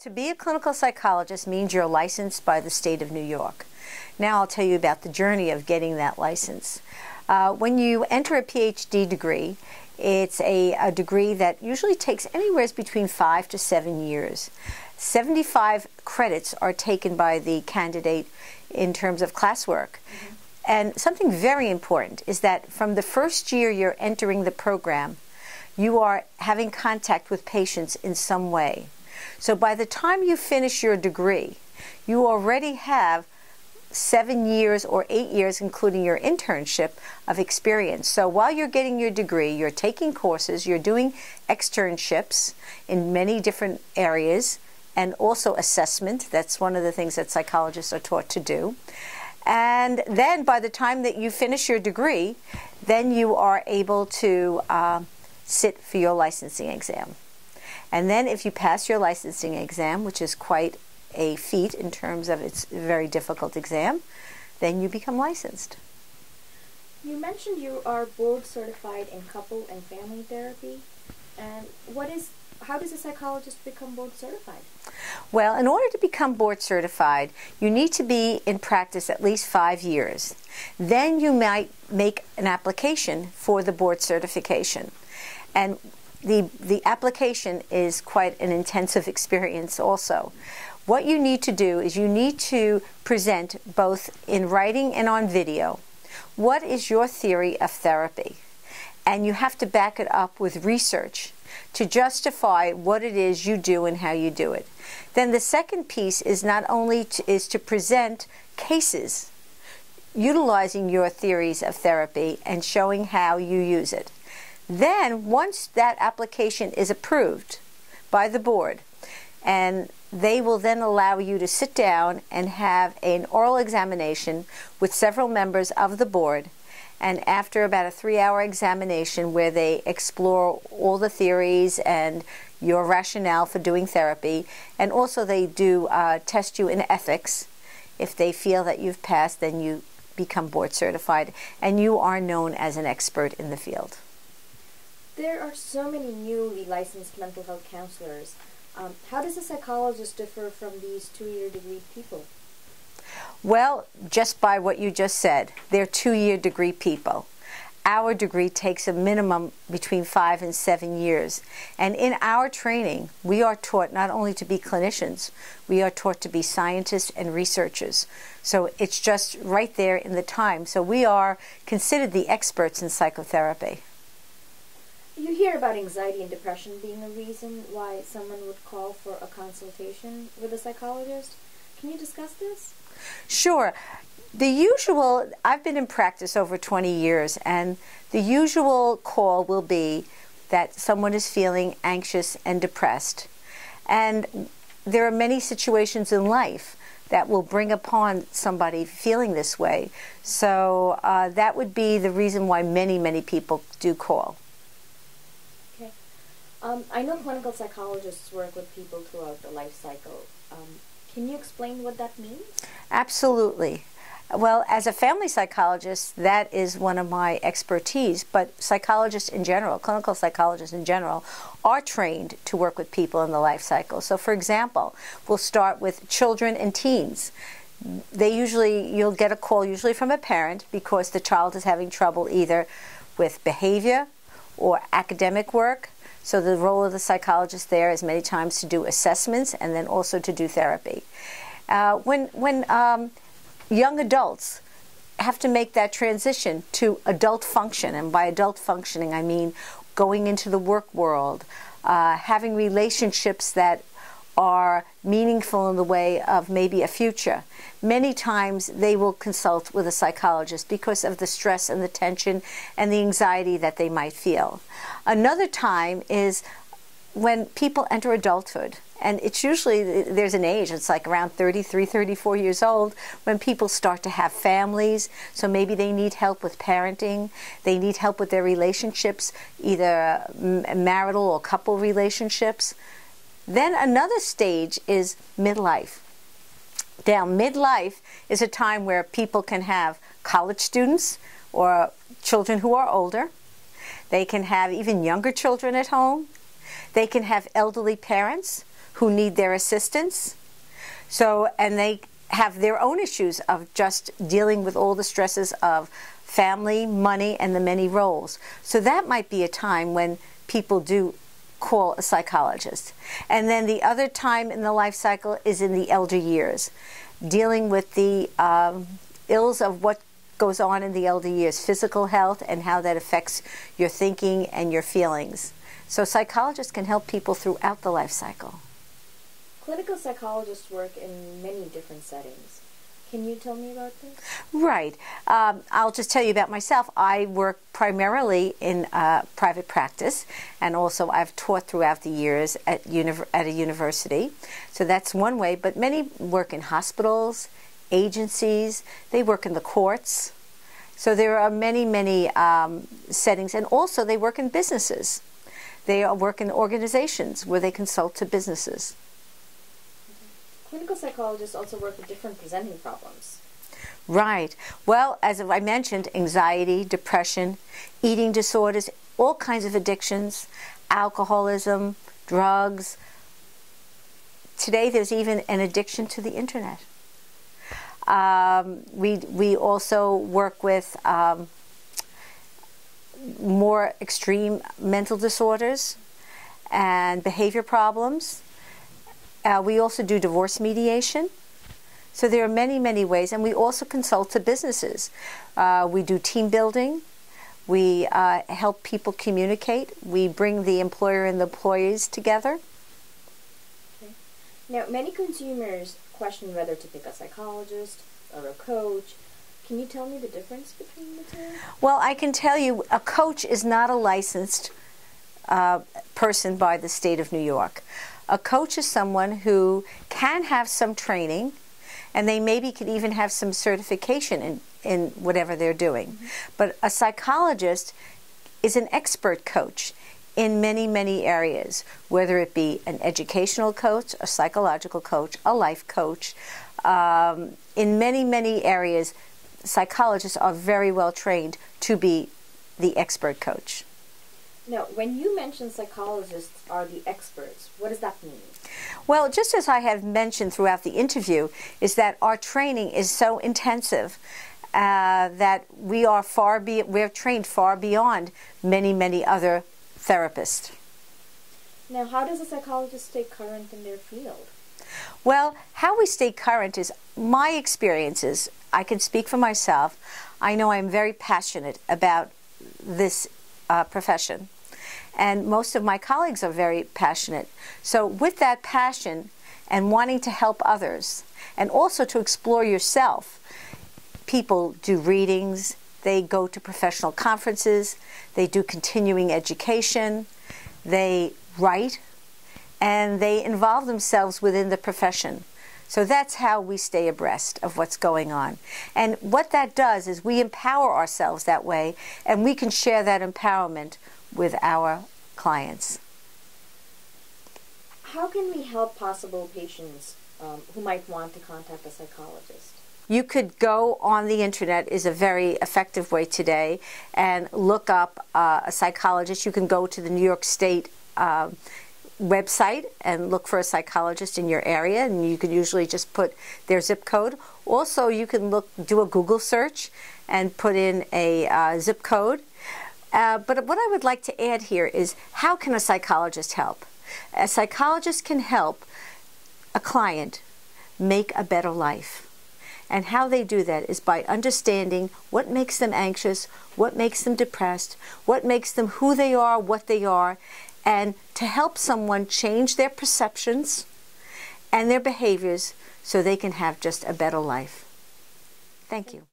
to be a clinical psychologist means you're licensed by the state of New York. Now I'll tell you about the journey of getting that license. When you enter a PhD degree, it's a degree that usually takes anywhere between 5 to 7 years. 75 credits are taken by the candidate in terms of classwork. And something very important is that from the first year you're entering the program, you are having contact with patients in some way. So by the time you finish your degree, you already have 7 years or 8 years, including your internship, of experience. So while you're getting your degree, you're taking courses, you're doing externships in many different areas, and also assessment. That's one of the things that psychologists are taught to do. And then by the time that you finish your degree, then you are able to sit for your licensing exam. And then if you pass your licensing exam, which is quite a feat in terms of it's a very difficult exam, then you become licensed. You mentioned you are board certified in couple and family therapy. And how does a psychologist become board certified? Well, in order to become board certified, you need to be in practice at least 5 years. Then you might make an application for the board certification. And the application is quite an intensive experience also. What you need to do is you need to present both in writing and on video what is your theory of therapy. And you have to back it up with research to justify what it is you do and how you do it. Then the second piece is not only to present cases utilizing your theories of therapy and showing how you use it. Then once that application is approved by the board, and they will then allow you to sit down and have an oral examination with several members of the board. And after about a 3-hour examination where they explore all the theories and your rationale for doing therapy, and also they do test you in ethics. If they feel that you've passed, then you become board certified and you are known as an expert in the field. There are so many newly licensed mental health counselors. How does a psychologist differ from these 2-year degree people? Well, just by what you just said, they're 2-year degree people. Our degree takes a minimum between 5 and 7 years. And in our training, we are taught not only to be clinicians, we are taught to be scientists and researchers. So it's just right there in the time. So we are considered the experts in psychotherapy. You hear about anxiety and depression being a reason why someone would call for a consultation with a psychologist. Can you discuss this? Sure. I've been in practice over 20 years, and the usual call will be that someone is feeling anxious and depressed. And there are many situations in life that will bring upon somebody feeling this way. So that would be the reason why many, many people do call. Okay. I know clinical psychologists work with people throughout the life cycle. Can you explain what that means? Absolutely. Well, as a family psychologist, that is one of my expertise, but psychologists in general, clinical psychologists in general, are trained to work with people in the life cycle. So, for example, we'll start with children and teens. You'll get a call usually from a parent because the child is having trouble either with behavior or academic work. So the role of the psychologist there is many times to do assessments and then also to do therapy. When young adults have to make that transition to adult function, and by adult functioning I mean going into the work world, having relationships that are meaningful in the way of maybe a future. Many times they will consult with a psychologist because of the stress and the tension and the anxiety that they might feel. Another time is when people enter adulthood. And it's usually, there's an age, it's like around 33, 34 years old, when people start to have families. So maybe they need help with parenting. They need help with their relationships, either marital or couple relationships. Then another stage is midlife. Now, midlife is a time where people can have college students or children who are older. They can have even younger children at home. They can have elderly parents who need their assistance. So, and they have their own issues of just dealing with all the stresses of family, money, and the many roles. So that might be a time when people do call a psychologist. And then the other time in the life cycle is in the elder years, dealing with the ills of what goes on in the elder years, physical health and how that affects your thinking and your feelings. So psychologists can help people throughout the life cycle. Clinical psychologists work in many different settings. Can you tell me about this? Right. I'll just tell you about myself. I work primarily in private practice, and also I've taught throughout the years at a university. So that's one way, but many work in hospitals, agencies, they work in the courts. So there are many, many settings, and also they work in businesses. They work in organizations where they consult to businesses. Clinical psychologists also work with different presenting problems. Right. Well, as I mentioned, anxiety, depression, eating disorders, all kinds of addictions, alcoholism, drugs. Today there's even an addiction to the internet. We also work with more extreme mental disorders and behavior problems. We also do divorce mediation. So there are many, many ways. And we also consult to businesses. We do team building. We help people communicate. We bring the employer and the employees together. Okay. Now, many consumers question whether to pick a psychologist or a coach. Can you tell me the difference between the two? Well, I can tell you a coach is not a licensed person by the state of New York. A coach is someone who can have some training, and they maybe could even have some certification in whatever they're doing. Mm-hmm. But a psychologist is an expert coach in many, many areas, whether it be an educational coach, a psychological coach, a life coach. In many, many areas, psychologists are very well trained to be the expert coach. Now, when you mention psychologists are the experts, what does that mean? Well, just as I have mentioned throughout the interview, is that our training is so intensive that we're trained far beyond many, many other therapists. Now, how does a psychologist stay current in their field? Well, how we stay current is my experiences. I can speak for myself. I know I'm very passionate about this profession. And most of my colleagues are very passionate. So with that passion and wanting to help others, and also to explore yourself, people do readings, they go to professional conferences, they do continuing education, they write, and they involve themselves within the profession. So that's how we stay abreast of what's going on. And what that does is we empower ourselves that way, and we can share that empowerment with our clients. How can we help possible patients who might want to contact a psychologist? You could go on the internet, is a very effective way today, and look up a psychologist. You can go to the New York State website and look for a psychologist in your area, and you can usually just put their zip code. Also, you can do a Google search and put in a zip code. But what I would like to add here is, how can a psychologist help? A psychologist can help a client make a better life. And how they do that is by understanding what makes them anxious, what makes them depressed, what makes them who they are, what they are, and to help someone change their perceptions and their behaviors so they can have just a better life. Thank you.